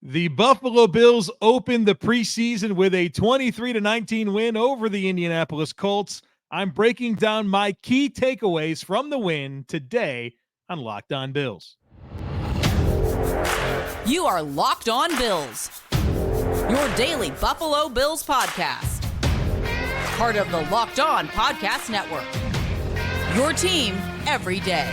The Buffalo Bills opened the preseason with a 23-19 win over the Indianapolis Colts. I'm breaking down my key takeaways from the win today on Locked On Bills. You are Locked On Bills, your daily Buffalo Bills podcast. Part of the Locked On Podcast Network, your team every day.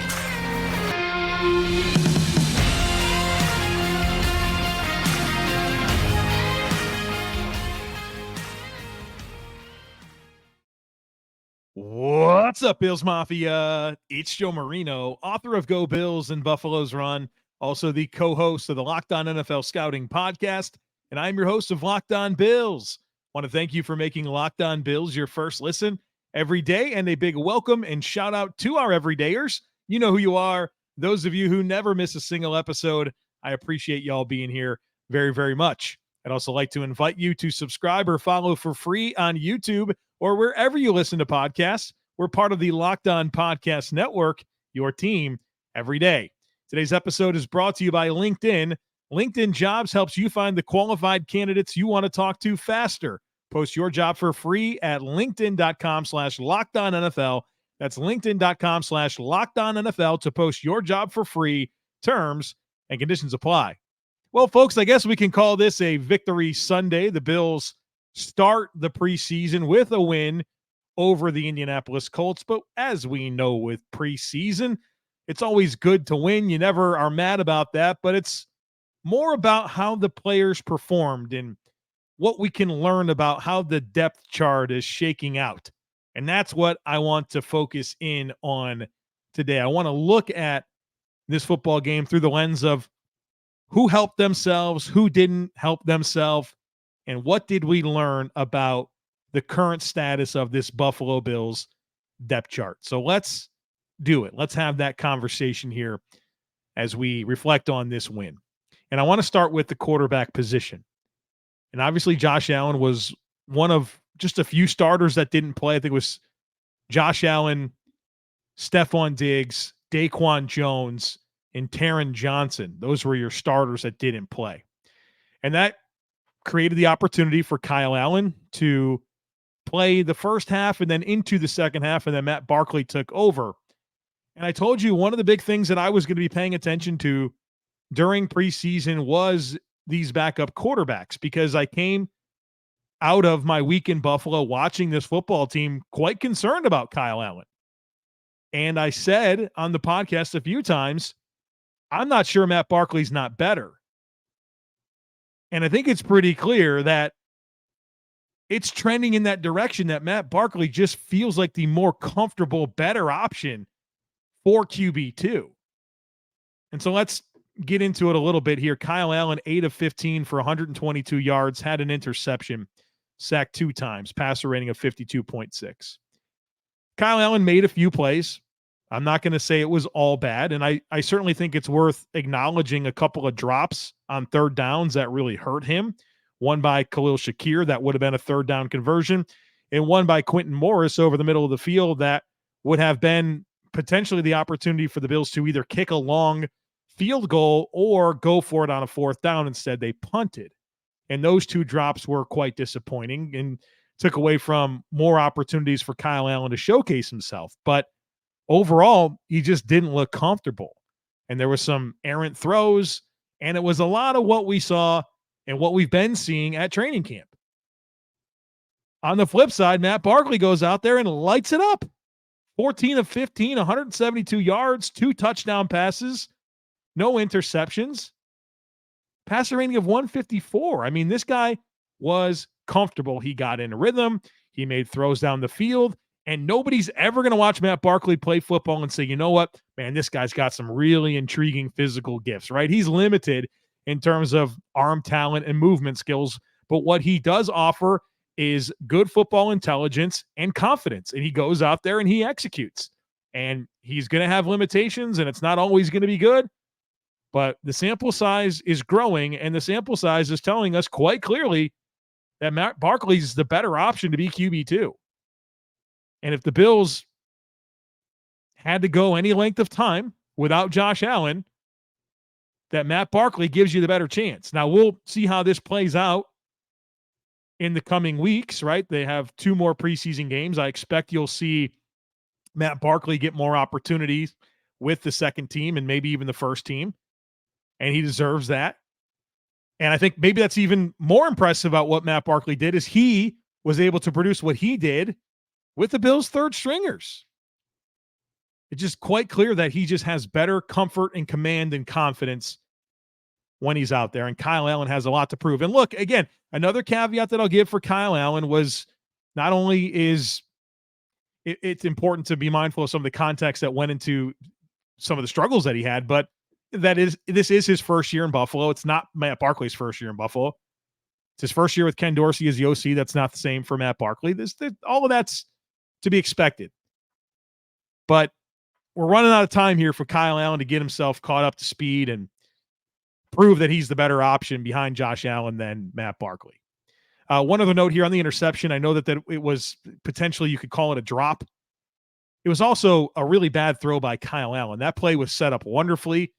What's up, Bills Mafia? It's Joe Marino, author of Go Bills and Buffalo's Run, also the co-host of the Locked On NFL Scouting podcast, and I'm your host of Locked On Bills. Want to thank you for making Locked On Bills your first listen every day, and a big welcome and shout out to our everydayers. You know who you are. Those of you who never miss a single episode, I appreciate y'all being here very, very much. I'd also like to invite you to subscribe or follow for free on YouTube or wherever you listen to podcasts. We're part of the Locked On Podcast Network, your team every day. Today's episode is brought to you by LinkedIn. LinkedIn Jobs helps you find the qualified candidates you want to talk to faster. Post your job for free at linkedin.com/LockedOnNFL. That's linkedin.com/LockedOnNFL to post your job for free. Terms and conditions apply. Well, folks, I guess we can call this a victory Sunday. The Bills start the preseason with a win over the Indianapolis Colts. But as we know with preseason, it's always good to win. You never are mad about that, but it's more about how the players performed and what we can learn about how the depth chart is shaking out. And that's what I want to focus in on today. I want to look at this football game through the lens of who helped themselves, who didn't help themselves, and what did we learn about the current status of this Buffalo Bills depth chart. So let's do it. Let's have that conversation here as we reflect on this win. And I want to start with the quarterback position. And obviously Josh Allen was one of just a few starters that didn't play. I think it was Josh Allen, Stephon Diggs, Daquan Jones, and Taron Johnson. Those were your starters that didn't play. And that created the opportunity for Kaiir Elam to play the first half and then into the second half, and then Matt Barkley took over. And I told you one of the big things that I was going to be paying attention to during preseason was these backup quarterbacks, because I came out of my week in Buffalo watching this football team quite concerned about Kaiir Elam. And I said on the podcast a few times, I'm not sure Matt Barkley's not better. And I think it's pretty clear that it's trending in that direction, that Matt Barkley just feels like the more comfortable, better option for QB2. And so let's get into it a little bit here. Kaiir Elam, 8 of 15 for 122 yards, had an interception, sacked 2 times, passer rating of 52.6. Kaiir Elam made a few plays. I'm not going to say it was all bad, and I certainly think it's worth acknowledging a couple of drops on third downs that really hurt him. One by Khalil Shakir, that would have been a third down conversion, and one by Quintin Morris over the middle of the field that would have been potentially the opportunity for the Bills to either kick a long field goal or go for it on a fourth down. Instead, they punted. And those 2 drops were quite disappointing and took away from more opportunities for Kaiir Elam to showcase himself. But overall, he just didn't look comfortable. And there was some errant throws, and it was a lot of what we saw and what we've been seeing at training camp. On the flip side, Matt Barkley goes out there and lights it up. 14 of 15, 172 yards, 2 touchdown passes, no interceptions, passer rating of 154. I mean, this guy was comfortable. He got in rhythm. He made throws down the field. And nobody's ever going to watch Matt Barkley play football and say, you know what, man, this guy's got some really intriguing physical gifts, right? He's limited in terms of arm talent and movement skills, but what he does offer is good football intelligence and confidence. And he goes out there and he executes. And he's going to have limitations, and it's not always going to be good, but the sample size is growing, and the sample size is telling us quite clearly that Matt Barkley's the better option to be QB2. And if the Bills had to go any length of time without Josh Allen, that Matt Barkley gives you the better chance. Now, we'll see how this plays out in the coming weeks, right? They have 2 more preseason games. I expect you'll see Matt Barkley get more opportunities with the second team and maybe even the first team, and he deserves that. And I think maybe that's even more impressive about what Matt Barkley did is he was able to produce what he did with the Bills' third stringers. It's just quite clear that he just has better comfort and command and confidence when he's out there. And Kaiir Elam has a lot to prove. And look, again, another caveat that I'll give for Kaiir Elam was not only is it's important to be mindful of some of the context that went into some of the struggles that he had, but this is his first year in Buffalo. It's not Matt Barkley's first year in Buffalo. It's his first year with Ken Dorsey as the OC. That's not the same for Matt Barkley. All of that's to be expected. But we're running out of time here for Kaiir Elam to get himself caught up to speed and prove that he's the better option behind Josh Allen than Matt Barkley. One other note here on the interception. I know that it was potentially, you could call it a drop. It was also a really bad throw by Kaiir Elam. That play was set up wonderfully.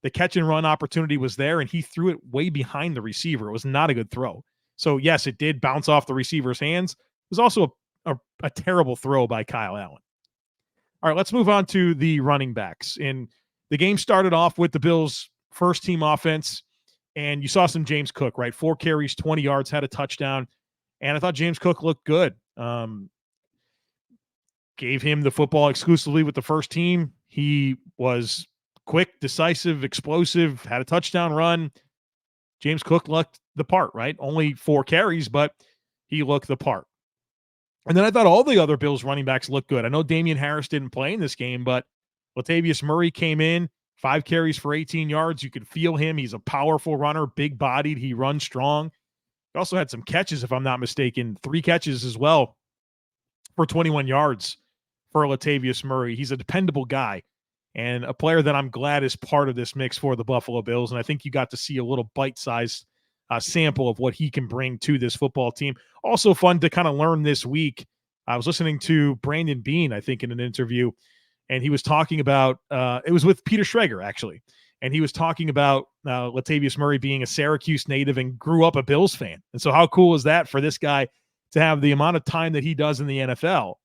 The catch and run opportunity was there, and he threw it way behind the receiver. It was not a good throw. So, yes, it did bounce off the receiver's hands. It was also a terrible throw by Kaiir Elam. All right, let's move on to the running backs. And the game started off with the Bills' first-team offense, and you saw some James Cook, right? 4 carries, 20 yards, had a touchdown, and I thought James Cook looked good. Gave him the football exclusively with the first team. He was quick, decisive, explosive, had a touchdown run. James Cook looked the part, right? Only 4 carries, but he looked the part. And then I thought all the other Bills running backs looked good. I know Damian Harris didn't play in this game, but Latavius Murray came in, 5 carries for 18 yards. You could feel him. He's a powerful runner, big-bodied. He runs strong. He also had some catches, if I'm not mistaken, 3 catches as well for 21 yards for Latavius Murray. He's a dependable guy and a player that I'm glad is part of this mix for the Buffalo Bills. And I think you got to see a little bite-sized sample of what he can bring to this football team. Also fun to kind of learn this week. I was listening to Brandon Beane, I think, in an interview, and he was talking about, it was with Peter Schrager, actually, and he was talking about Latavius Murray being a Syracuse native and grew up a Bills fan. And so how cool is that for this guy to have the amount of time that he does in the NFL,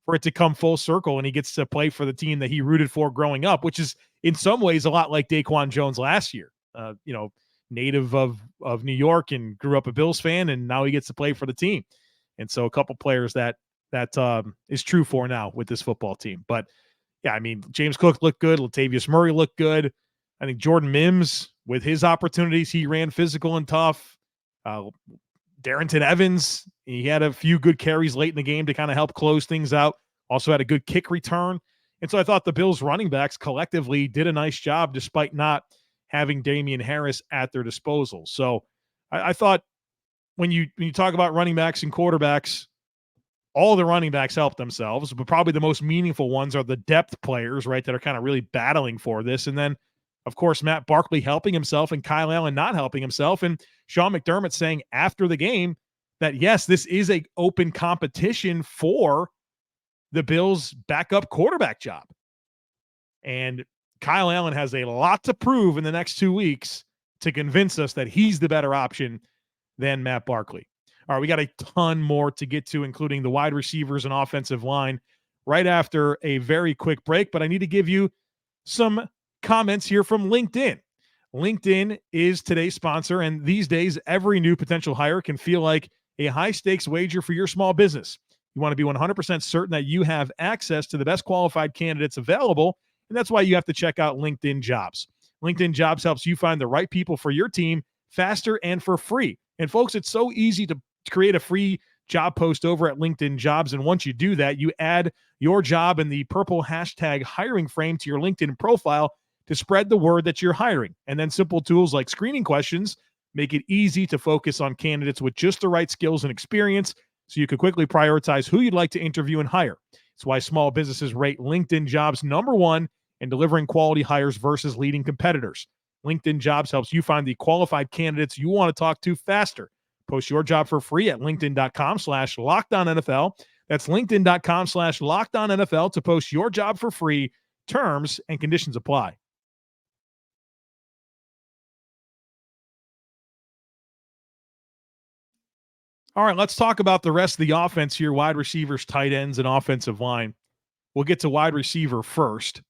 for it to come full circle, and he gets to play for the team that he rooted for growing up, which is in some ways a lot like Daquan Jones last year. Native of New York and grew up a Bills fan, and now he gets to play for the team. And so a couple players that is true for now with this football team. But yeah, I mean, James Cook looked good. Latavius Murray looked good. I think Jordan Mims, with his opportunities, he ran physical and tough. Darrington Evans, he had a few good carries late in the game to kind of help close things out. Also had a good kick return. And so I thought the Bills running backs collectively did a nice job despite not having Damian Harris at their disposal. So I thought when you talk about running backs and quarterbacks, all the running backs help themselves, but probably the most meaningful ones are the depth players, right, that are kind of really battling for this. And then, of course, Matt Barkley helping himself and Kaiir Elam not helping himself. And Sean McDermott saying after the game that, yes, this is an open competition for the Bills' backup quarterback job. And Kaiir Elam has a lot to prove in the next 2 weeks to convince us that he's the better option than Matt Barkley. All right, we got a ton more to get to, including the wide receivers and offensive line right after a very quick break. But I need to give you some comments here from LinkedIn. LinkedIn is today's sponsor, and these days, every new potential hire can feel like a high-stakes wager for your small business. You want to be 100% certain that you have access to the best qualified candidates available, and that's why you have to check out LinkedIn Jobs. LinkedIn Jobs helps you find the right people for your team faster and for free. And folks, it's so easy to create a free job post over at LinkedIn Jobs, and once you do that, you add your job in the purple hashtag hiring frame to your LinkedIn profile to spread the word that you're hiring. And then simple tools like screening questions make it easy to focus on candidates with just the right skills and experience so you can quickly prioritize who you'd like to interview and hire. It's why small businesses rate LinkedIn Jobs #1 in delivering quality hires versus leading competitors. LinkedIn Jobs helps you find the qualified candidates you want to talk to faster. Post your job for free at linkedin.com/LockedOnNFL. That's linkedin.com/LockedOnNFL to post your job for free. Terms and conditions apply. All right, let's talk about the rest of the offense here, wide receivers, tight ends, and offensive line. We'll get to wide receiver first.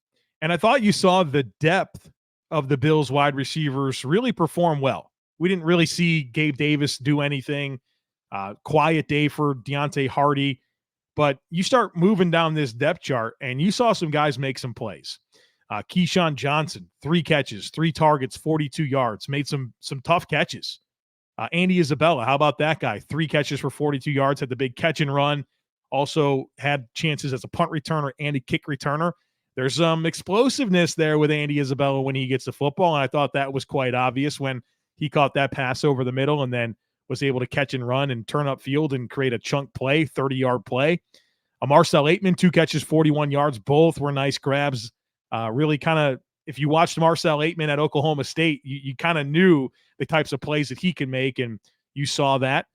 And I thought you saw the depth of the Bills wide receivers really perform well. We didn't really see Gabe Davis do anything. Quiet day for Deontay Hardy. But you start moving down this depth chart, and you saw some guys make some plays. KeeSean Johnson, 3 catches, 3 targets, 42 yards, made some tough catches. Andy Isabella, how about that guy? 3 catches for 42 yards, had the big catch and run. Also had chances as a punt returner and a kick returner. There's some explosiveness there with Andy Isabella when he gets the football, and I thought that was quite obvious when he caught that pass over the middle and then was able to catch and run and turn up field and create a chunk play, 30-yard play. Marcell Ateman, 2 catches, 41 yards. Both were nice grabs. Really kind of, if you watched Marcell Ateman at Oklahoma State, you kind of knew the types of plays that he can make, and you saw that.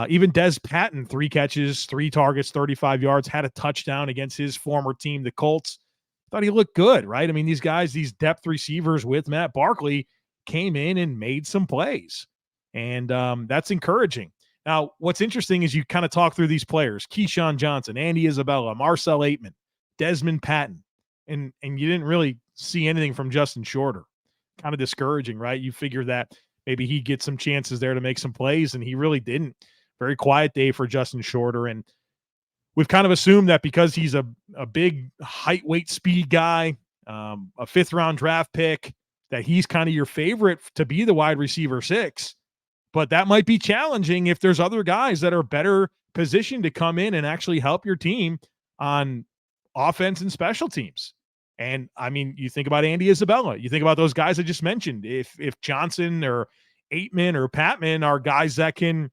Even Des Patton, 3 catches, 3 targets, 35 yards, had a touchdown against his former team, the Colts. Thought he looked good, right? I mean, these guys, these depth receivers with Matt Barkley came in and made some plays, and that's encouraging. Now, what's interesting is you kind of talk through these players: KeeSean Johnson, Andy Isabella, Marcell Ateman, Desmond Patton, and you didn't really see anything from Justin Shorter. Kind of discouraging, right? You figure that maybe he'd get some chances there to make some plays, and he really didn't. Very quiet day for Justin Shorter, and we've kind of assumed that because he's a big height, weight, speed guy, a 5th-round draft pick, that he's kind of your favorite to be the wide receiver 6. But that might be challenging if there's other guys that are better positioned to come in and actually help your team on offense and special teams. And, I mean, you think about Andy Isabella. You think about those guys I just mentioned. If Johnson or Ateman or Patman are guys that can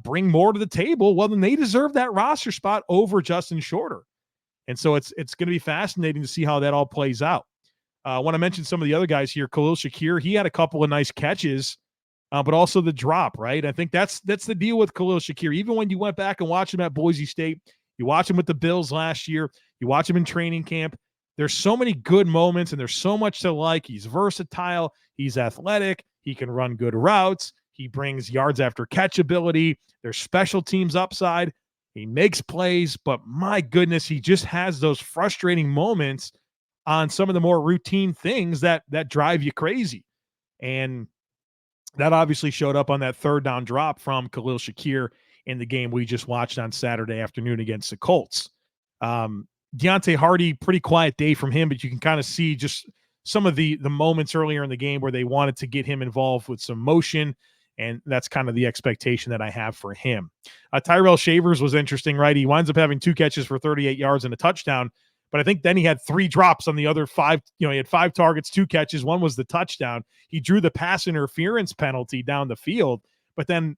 bring more to the table, well, then they deserve that roster spot over Justin Shorter. And so it's going to be fascinating to see how that all plays out. I want to mention some of the other guys here. Khalil Shakir, he had a couple of nice catches, but also the drop, right? I think that's the deal with Khalil Shakir. Even when you went back and watched him at Boise State, you watch him with the Bills last year, you watch him in training camp, there's so many good moments and there's so much to like. He's versatile. He's athletic. He can run good routes. He brings yards after catch ability. There's special teams upside. He makes plays, but my goodness, he just has those frustrating moments on some of the more routine things that drive you crazy. And that obviously showed up on that 3rd down drop from Khalil Shakir in the game we just watched on Saturday afternoon against the Colts. Deontay Hardy, pretty quiet day from him, but you can kind of see just some of the moments earlier in the game where they wanted to get him involved with some motion, and that's kind of the expectation that I have for him. Tyrell Shavers was interesting, right? He winds up having 2 catches for 38 yards and a touchdown, but I think then he had 3 drops on the other 5. He had 5 targets, 2 catches. One was the touchdown. He drew the pass interference penalty down the field, but then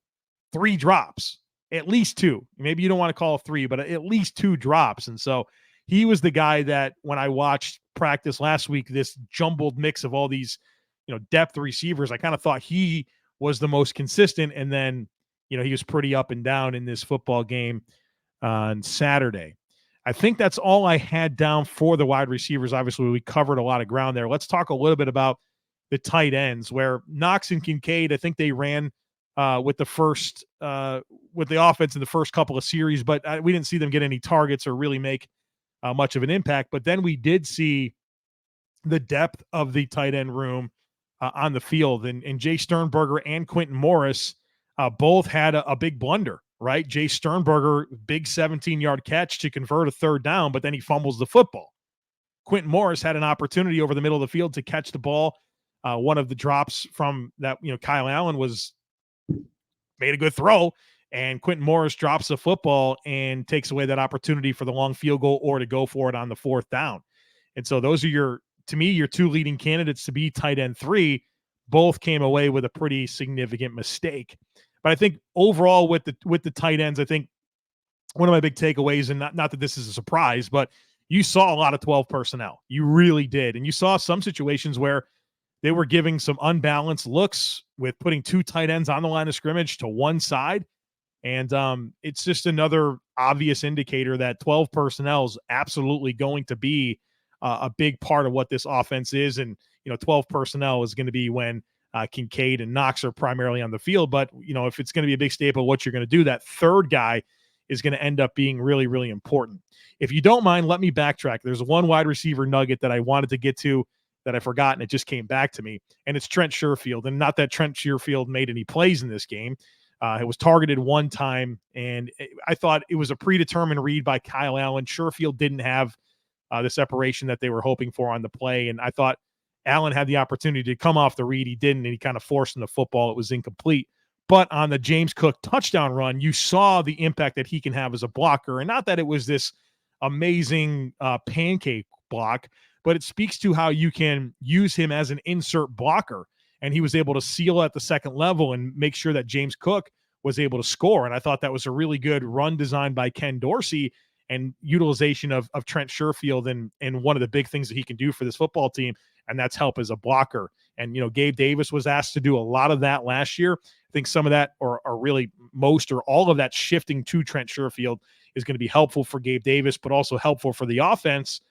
3 drops, at least 2. Maybe you don't want to call it 3, but at least 2 drops. And so he was the guy that when I watched practice last week, this jumbled mix of all these, depth receivers, I kind of thought he was the most consistent. And then, he was pretty up and down in this football game on Saturday. I think that's all I had down for the wide receivers. Obviously, we covered a lot of ground there. Let's talk a little bit about the tight ends, where Knox and Kincaid, I think they ran with the offense in the first couple of series, but we didn't see them get any targets or really make much of an impact. But then we did see the depth of the tight end room on the field, and Jace Sternberger and Quintin Morris both had a big blunder, right? Jace Sternberger, big 17-yard catch to convert a 3rd down, but then he fumbles the football. Quintin Morris had an opportunity over the middle of the field to catch the ball. One of the drops from that, Kaiir Elam made a good throw, and Quintin Morris drops the football and takes away that opportunity for the long field goal or to go for it on the 4th down. And so those are to me, your 2 leading candidates to be tight end 3. Both came away with a pretty significant mistake. But I think overall with the tight ends, I think one of my big takeaways, and not that this is a surprise, but you saw a lot of 12 personnel. You really did. And you saw some situations where they were giving some unbalanced looks with putting 2 tight ends on the line of scrimmage to one side. And it's just another obvious indicator that 12 personnel is absolutely going to be a big part of what this offense is. And, 12 personnel is going to be when Kincaid and Knox are primarily on the field. But, if it's going to be a big staple, what you're going to do, that third guy is going to end up being really, really important. If you don't mind, let me backtrack. There's one wide receiver nugget that I wanted to get to that I forgot, and it just came back to me, and it's Trent Sherfield. And not that Trent Sherfield made any plays in this game. It was targeted one time, and I thought it was a predetermined read by Kaiir Elam. Sherfield didn't have the separation that they were hoping for on the play, and I thought Allen had the opportunity to come off the read. He didn't, and he kind of forced him the football. It was incomplete. But on the James Cook touchdown run, you saw the impact that he can have as a blocker. And not that it was this amazing pancake block, but it speaks to how you can use him as an insert blocker. And he was able to seal at the second level and make sure that James Cook was able to score. And I thought that was a really good run design by Ken Dorsey and utilization of Trent Sherfield and one of the big things that he can do for this football team, and that's help as a blocker. And, Gabe Davis was asked to do a lot of that last year. I think some of that, or really most or all of that shifting to Trent Sherfield is going to be helpful for Gabe Davis, but also helpful for the offense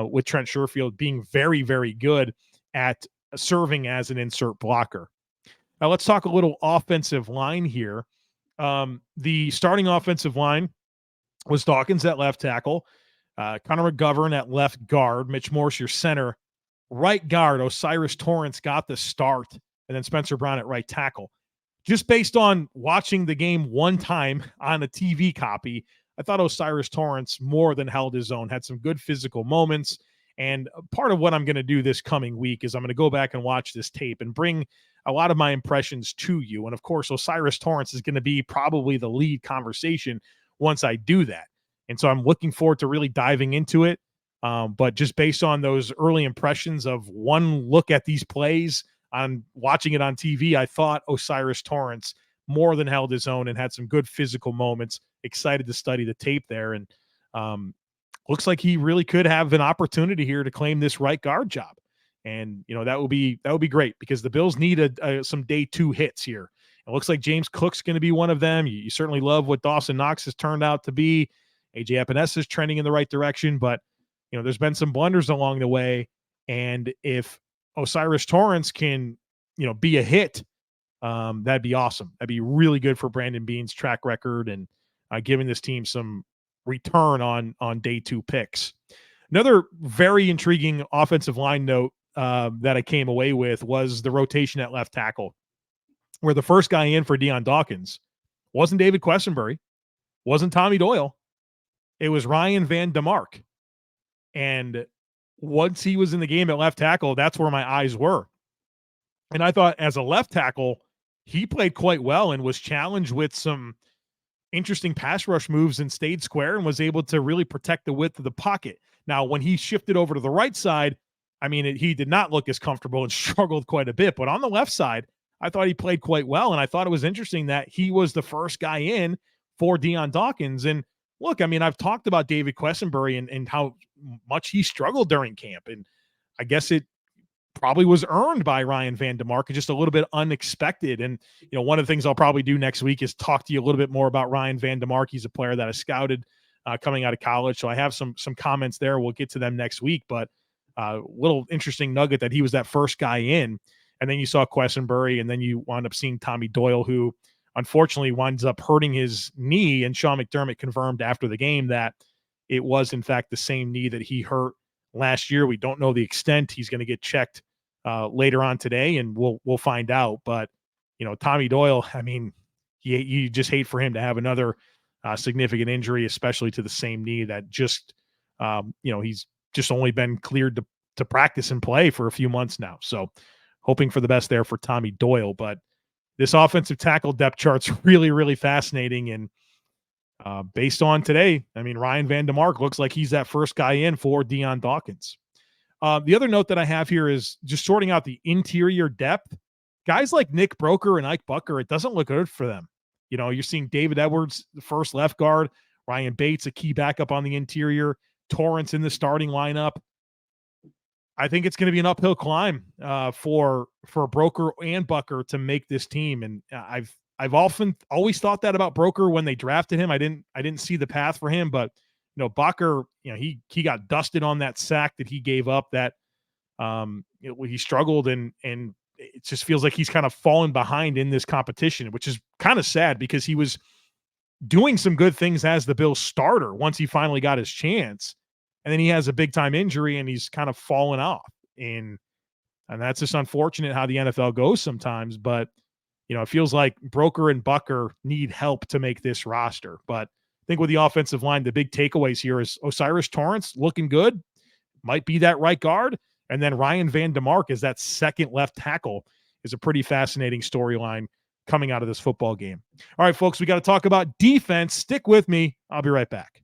with Trent Sherfield being very, very good at serving as an insert blocker. Now let's talk a little offensive line here. The starting offensive line was Dawkins at left tackle, Connor McGovern at left guard, Mitch Morse, your center. Right guard, Osiris Torrence got the start, and then Spencer Brown at right tackle. Just based on watching the game one time on a TV copy, I thought Osiris Torrence more than held his own, had some good physical moments. And part of what I'm going to do this coming week is I'm going to go back and watch this tape and bring a lot of my impressions to you. And of course, Osiris Torrence is going to be probably the lead conversation once I do that. And so I'm looking forward to really diving into it. But just based on those early impressions of one look at these plays on watching it on TV, I thought Osiris Torrence more than held his own and had some good physical moments. Excited to study the tape there. And looks like he really could have an opportunity here to claim this right guard job. And, that would be great because the Bills need some day two hits here. It looks like James Cook's going to be one of them. You certainly love what Dawson Knox has turned out to be. AJ Epinesa is trending in the right direction, but there's been some blunders along the way. And if Osiris Torrence can, be a hit, that'd be awesome. That'd be really good for Brandon Beane's track record and giving this team some return on day two picks. Another very intriguing offensive line note that I came away with was the rotation at left tackle, where the first guy in for Dion Dawkins wasn't David Quessenberry, wasn't Tommy Doyle. It was Ryan Van Demark. And once he was in the game at left tackle, that's where my eyes were. And I thought as a left tackle, he played quite well and was challenged with some interesting pass rush moves and stayed square and was able to really protect the width of the pocket. Now, when he shifted over to the right side, he did not look as comfortable and struggled quite a bit. But on the left side, I thought he played quite well. And I thought it was interesting that he was the first guy in for Dion Dawkins. And look, I've talked about David Quessenberry and how much he struggled during camp. And I guess it probably was earned by Ryan Van Demark, just a little bit unexpected. And, one of the things I'll probably do next week is talk to you a little bit more about Ryan Van Demark. He's a player that I scouted coming out of college. So I have some comments there. We'll get to them next week, but little interesting nugget that he was that first guy in. And then you saw Quessenberry, and then you wound up seeing Tommy Doyle, who unfortunately winds up hurting his knee. And Sean McDermott confirmed after the game that it was, in fact, the same knee that he hurt last year. We don't know the extent. He's going to get checked later on today, and we'll find out. But, Tommy Doyle, you just hate for him to have another significant injury, especially to the same knee that just, he's just only been cleared to practice and play for a few months now. So hoping for the best there for Tommy Doyle. But this offensive tackle depth chart's really, really fascinating. And based on today, Ryan Van Demark looks like he's that first guy in for Dion Dawkins. The other note that I have here is just sorting out the interior depth. Guys like Nick Broker and Ike Bucker, it doesn't look good for them. You're seeing David Edwards, the first left guard, Ryan Bates, a key backup on the interior, Torrence in the starting lineup. I think it's going to be an uphill climb for Broker and Bucker to make this team. And I've always thought that about Broker when they drafted him. I didn't see the path for him, but Bucker, he got dusted on that sack that he gave up that he struggled and it just feels like he's kind of fallen behind in this competition, which is kind of sad because he was doing some good things as the Bills starter once he finally got his chance. And then he has a big time injury and he's kind of fallen off. And that's just unfortunate how the NFL goes sometimes. But, it feels like Broker and Bucker need help to make this roster. But I think with the offensive line, the big takeaways here is Osiris Torrence looking good, might be that right guard. And then Ryan Van Demark is that second left tackle is a pretty fascinating storyline coming out of this football game. All right, folks, we got to talk about defense. Stick with me. I'll be right back.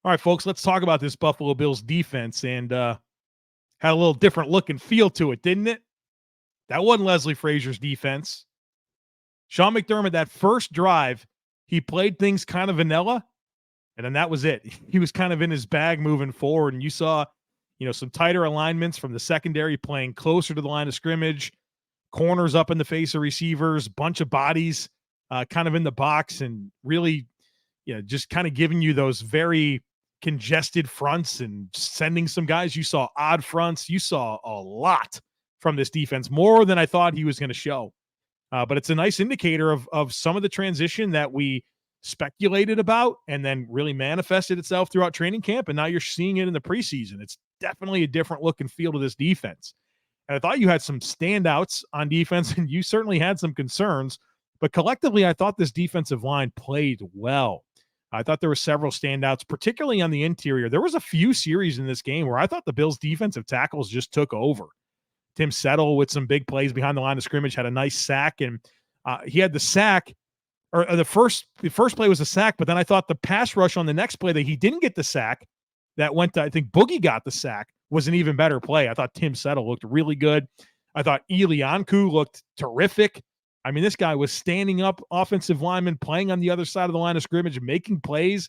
All right, folks, let's talk about this Buffalo Bills defense. And had a little different look and feel to it, didn't it? That wasn't Leslie Frazier's defense. Sean McDermott, that first drive, he played things kind of vanilla, and then that was it. He was kind of in his bag moving forward, and you saw some tighter alignments from the secondary playing closer to the line of scrimmage, corners up in the face of receivers, bunch of bodies kind of in the box, and really, just kind of giving you those very congested fronts and sending some guys. You saw odd fronts. You saw a lot from this defense, more than I thought he was going to show. But it's a nice indicator of some of the transition that we speculated about and then really manifested itself throughout training camp. And now you're seeing it in the preseason. It's definitely a different look and feel to this defense. And I thought you had some standouts on defense, and you certainly had some concerns. But collectively, I thought this defensive line played well. I thought there were several standouts, particularly on the interior. There was a few series in this game where I thought the Bills' defensive tackles just took over. Tim Settle with some big plays behind the line of scrimmage had a nice sack, and he had the sack, or the first play was a sack, but then I thought the pass rush on the next play that he didn't get the sack, that went to, I think Boogie got the sack, was an even better play. I thought Tim Settle looked really good. I thought Eli Ankou looked terrific. I mean, this guy was standing up offensive lineman, playing on the other side of the line of scrimmage, making plays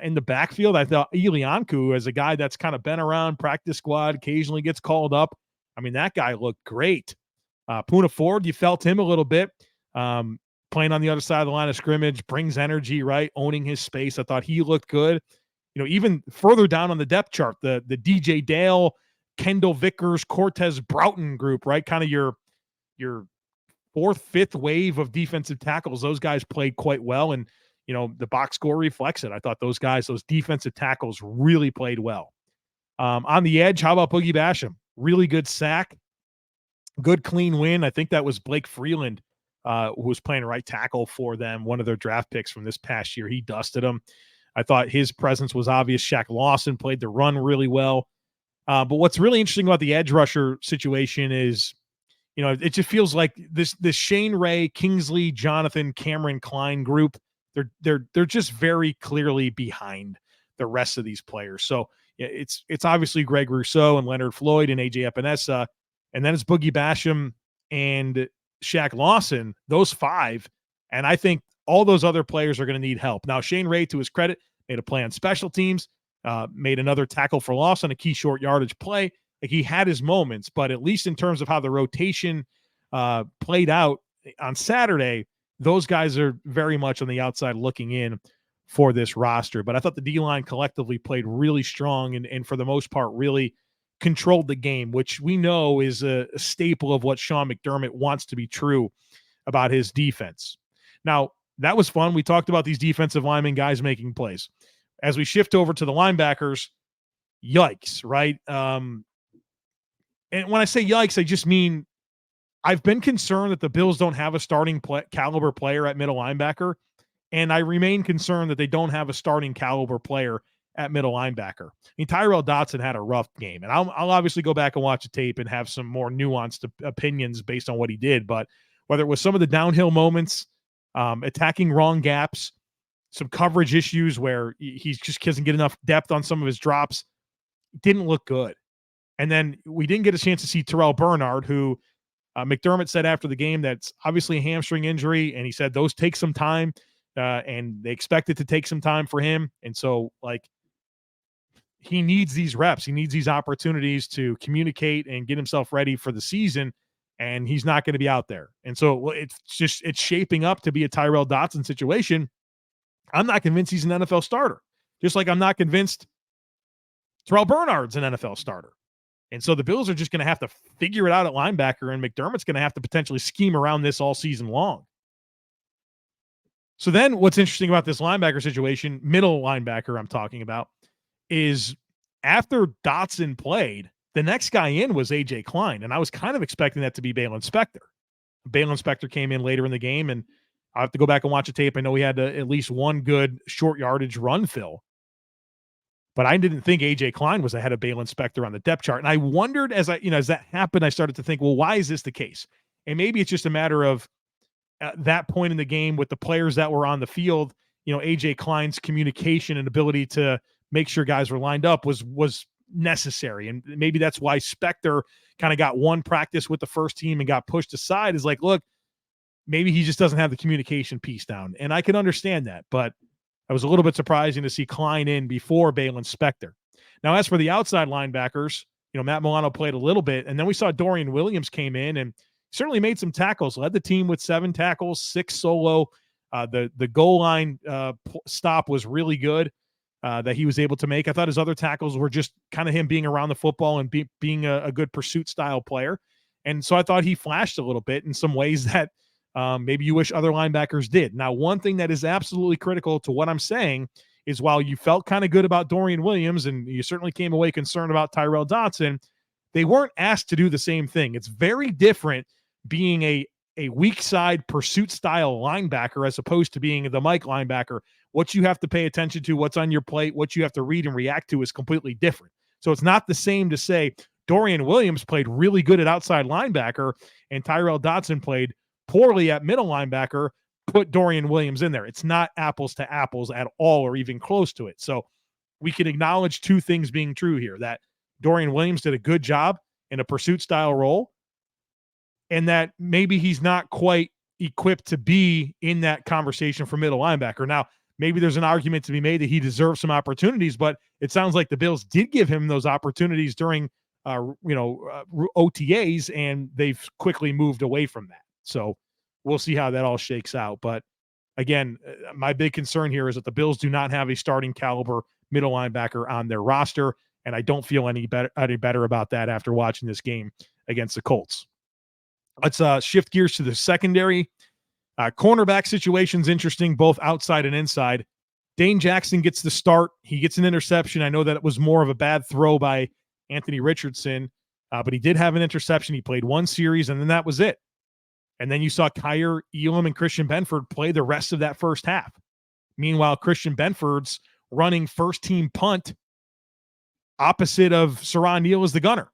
in the backfield. I thought Eli Ankou, as a guy that's kind of been around practice squad, occasionally gets called up. I mean, that guy looked great. Poona Ford, you felt him a little bit. Playing on the other side of the line of scrimmage, brings energy, right? Owning his space. I thought he looked good. Even further down on the depth chart, the DJ Dale, Kendall Vickers, Cortez Broughton group, right? Kind of your fourth, fifth wave of defensive tackles. Those guys played quite well. And, the box score reflects it. I thought those defensive tackles really played well. On the edge, how about Boogie Basham? Really good sack, good clean win. I think that was Blake Freeland, who was playing right tackle for them, one of their draft picks from this past year. He dusted him. I thought his presence was obvious. Shaq Lawson played the run really well. But what's really interesting about the edge rusher situation is, it just feels like this Shane Ray, Kingsley, Jonathan, Cameron Klein group, they're just very clearly behind the rest of these players. So it's obviously Greg Rousseau and Leonard Floyd and AJ Epinesa, and then it's Boogie Basham and Shaq Lawson, those five. And I think all those other players are going to need help. Now, Shane Ray, to his credit, made a play on special teams, made another tackle for loss on a key short yardage play. Like, he had his moments, but at least in terms of how the rotation played out on Saturday, those guys are very much on the outside looking in for this roster. But I thought the D-line collectively played really strong and for the most part really controlled the game, which we know is a staple of what Sean McDermott wants to be true about his defense. Now, that was fun. We talked about these defensive linemen, guys making plays. As we shift over to the linebackers, yikes, right? And when I say yikes, I just mean I've been concerned that the Bills don't have a starting caliber player at middle linebacker, and I remain concerned that they don't have a starting caliber player at middle linebacker. I mean, Terrel Dodson had a rough game, and I'll obviously go back and watch the tape and have some more nuanced opinions based on what he did, but whether it was some of the downhill moments, attacking wrong gaps, some coverage issues where he just doesn't get enough depth on some of his drops, didn't look good. And then we didn't get a chance to see Terrel Bernard, who McDermott said after the game that's obviously a hamstring injury, and he said those take some time, and they expect it to take some time for him. And so, he needs these reps. He needs these opportunities to communicate and get himself ready for the season, and he's not going to be out there. And so it's shaping up to be a Terrel Dodson situation. I'm not convinced he's an NFL starter, just like I'm not convinced Terrel Bernard's an NFL starter. And so the Bills are just going to have to figure it out at linebacker, and McDermott's going to have to potentially scheme around this all season long. So then what's interesting about this linebacker situation, middle linebacker I'm talking about, is after Dodson played, the next guy in was A.J. Klein, and I was kind of expecting that to be Baylon Spector. Baylon Spector came in later in the game, and I have to go back and watch a tape. I know he had at least one good short yardage run fill. But I didn't think A.J. Klein was ahead of Baylon Spector on the depth chart. And I wondered as that happened, I started to think, well, why is this the case? And maybe it's just a matter of at that point in the game with the players that were on the field, A.J. Klein's communication and ability to make sure guys were lined up was necessary. And maybe that's why Spector kind of got one practice with the first team and got pushed aside, is like, look, maybe he just doesn't have the communication piece down. And I can understand that, but I was a little bit surprising to see Klein in before Baylon Spector. Now, as for the outside linebackers, Matt Milano played a little bit, and then we saw Dorian Williams came in and certainly made some tackles, led the team with 7 tackles, 6 solo. The goal line stop was really good that he was able to make. I thought his other tackles were just kind of him being around the football and being a good pursuit style player. And so I thought he flashed a little bit in some ways that maybe you wish other linebackers did. Now, one thing that is absolutely critical to what I'm saying is while you felt kind of good about Dorian Williams and you certainly came away concerned about Tyrel Dodson, they weren't asked to do the same thing. It's very different being a weak side pursuit style linebacker as opposed to being the Mike linebacker. What you have to pay attention to, what's on your plate, what you have to read and react to is completely different. So it's not the same to say Dorian Williams played really good at outside linebacker and Tyrel Dodson played poorly at middle linebacker, put Dorian Williams in there. It's not apples to apples at all or even close to it. So we can acknowledge two things being true here, that Dorian Williams did a good job in a pursuit style role and that maybe he's not quite equipped to be in that conversation for middle linebacker. Now, maybe there's an argument to be made that he deserves some opportunities, but it sounds like the Bills did give him those opportunities during OTAs, and they've quickly moved away from that. So we'll see how that all shakes out. But again, my big concern here is that the Bills do not have a starting caliber middle linebacker on their roster, and I don't feel any better about that after watching this game against the Colts. Let's shift gears to the secondary. Cornerback situation's interesting, both outside and inside. Dane Jackson gets the start. He gets an interception. I know that it was more of a bad throw by Anthony Richardson, but he did have an interception. He played one series, and then that was it. And then you saw Kaiir Elam and Christian Benford play the rest of that first half. Meanwhile, Christian Benford's running first-team punt opposite of Siran Neal as the gunner.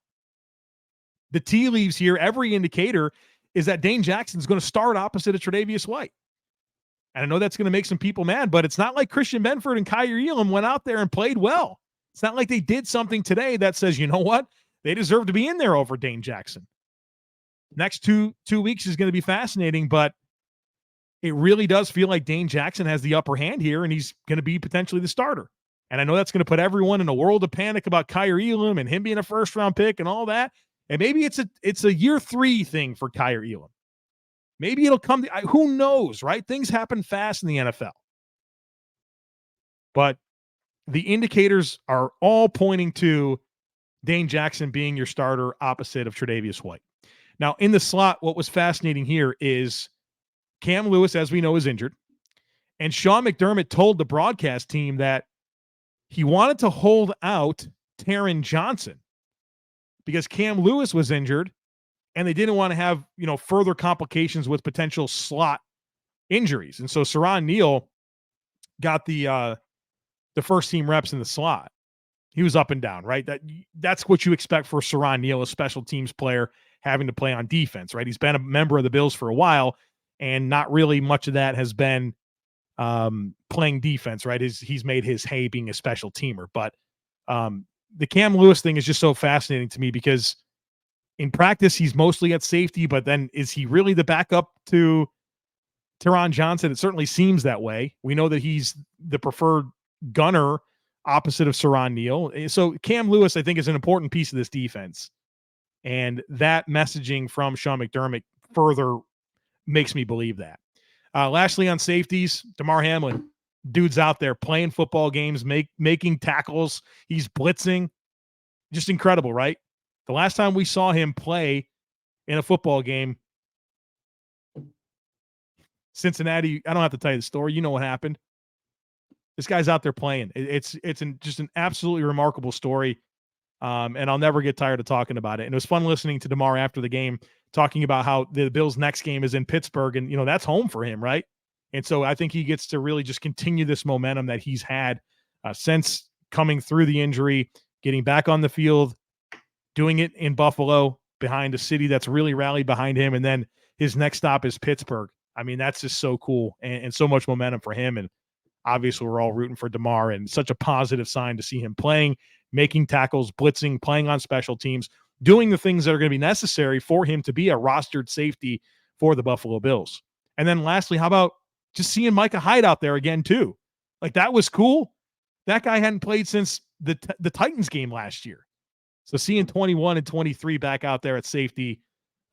The tea leaves here, every indicator is that Dane Jackson's going to start opposite of Tre'Davious White. And I know that's going to make some people mad, but it's not like Christian Benford and Kaiir Elam went out there and played well. It's not like they did something today that says, you know what? They deserve to be in there over Dane Jackson. Next two weeks is going to be fascinating, but it really does feel like Dane Jackson has the upper hand here, and he's going to be potentially the starter. And I know that's going to put everyone in a world of panic about Kaiir Elam and him being a first-round pick and all that. And maybe it's a year 3 thing for Kaiir Elam. Maybe it'll come. Who knows, right? Things happen fast in the NFL. But the indicators are all pointing to Dane Jackson being your starter opposite of Tre'Davious White. Now, in the slot, what was fascinating here is Cam Lewis, as we know, is injured. And Sean McDermott told the broadcast team that he wanted to hold out Taron Johnson because Cam Lewis was injured and they didn't want to have, further complications with potential slot injuries. And so Siran Neal got the first team reps in the slot. He was up and down, right? That's what you expect for Siran Neal, a special teams player having to play on defense, right? He's been a member of the Bills for a while, and not really much of that has been playing defense, right? He's made his hay being a special teamer. But the Cam Lewis thing is just so fascinating to me because in practice, he's mostly at safety, but then is he really the backup to Taron Johnson? It certainly seems that way. We know that he's the preferred gunner opposite of Siran Neal. So Cam Lewis, I think, is an important piece of this defense. And that messaging from Sean McDermott further makes me believe that. Lastly, on safeties, Damar Hamlin, dude's out there playing football games, making tackles. He's blitzing. Just incredible, right? The last time we saw him play in a football game, Cincinnati, I don't have to tell you the story. You know what happened. This guy's out there playing. It's just an absolutely remarkable story, and I'll never get tired of talking about it. And it was fun listening to Damar after the game talking about how the Bills' next game is in Pittsburgh, and that's home for him, right? And so I think he gets to really just continue this momentum that he's had since coming through the injury, getting back on the field, doing it in Buffalo behind a city that's really rallied behind him, and then his next stop is Pittsburgh. I mean, that's just so cool and so much momentum for him. And obviously, we're all rooting for Damar, and such a positive sign to see him playing, making tackles, blitzing, playing on special teams, doing the things that are going to be necessary for him to be a rostered safety for the Buffalo Bills. And then lastly, how about just seeing Micah Hyde out there again, too? Like, that was cool. That guy hadn't played since the Titans game last year. So seeing 21 and 23 back out there at safety,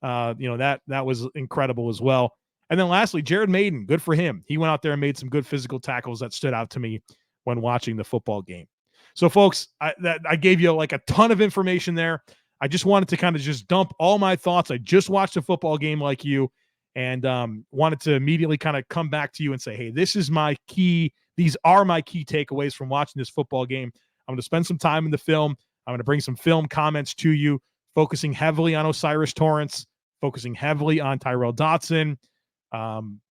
that was incredible as well. And then lastly, Jared Maiden, good for him. He went out there and made some good physical tackles that stood out to me when watching the football game. So, folks, I gave you like a ton of information there. I just wanted to kind of just dump all my thoughts. I just watched a football game like you, and wanted to immediately kind of come back to you and say, hey, this is my key. These are my key takeaways from watching this football game. I'm going to spend some time in the film. I'm going to bring some film comments to you, focusing heavily on O'Cyrus Torrence, focusing heavily on Tyrel Dodson, some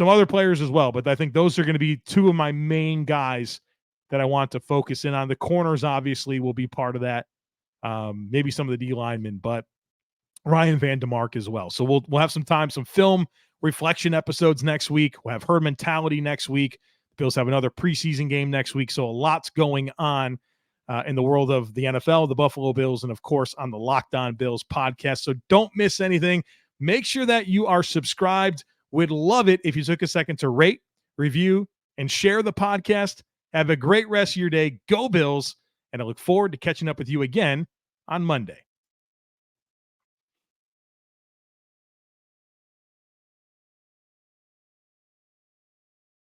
other players as well. But I think those are going to be two of my main guys that I want to focus in on. The corners obviously will be part of that. Maybe some of the D linemen, but Ryan Van Demark as well. So we'll have some time, some film reflection episodes next week. We'll have herd mentality next week. The Bills have another preseason game next week. So a lot's going on in the world of the NFL, the Buffalo Bills, and of course on the Locked On Bills podcast. So don't miss anything. Make sure that you are subscribed. We'd love it if you took a second to rate, review, and share the podcast. Have a great rest of your day. Go Bills. And I look forward to catching up with you again on Monday.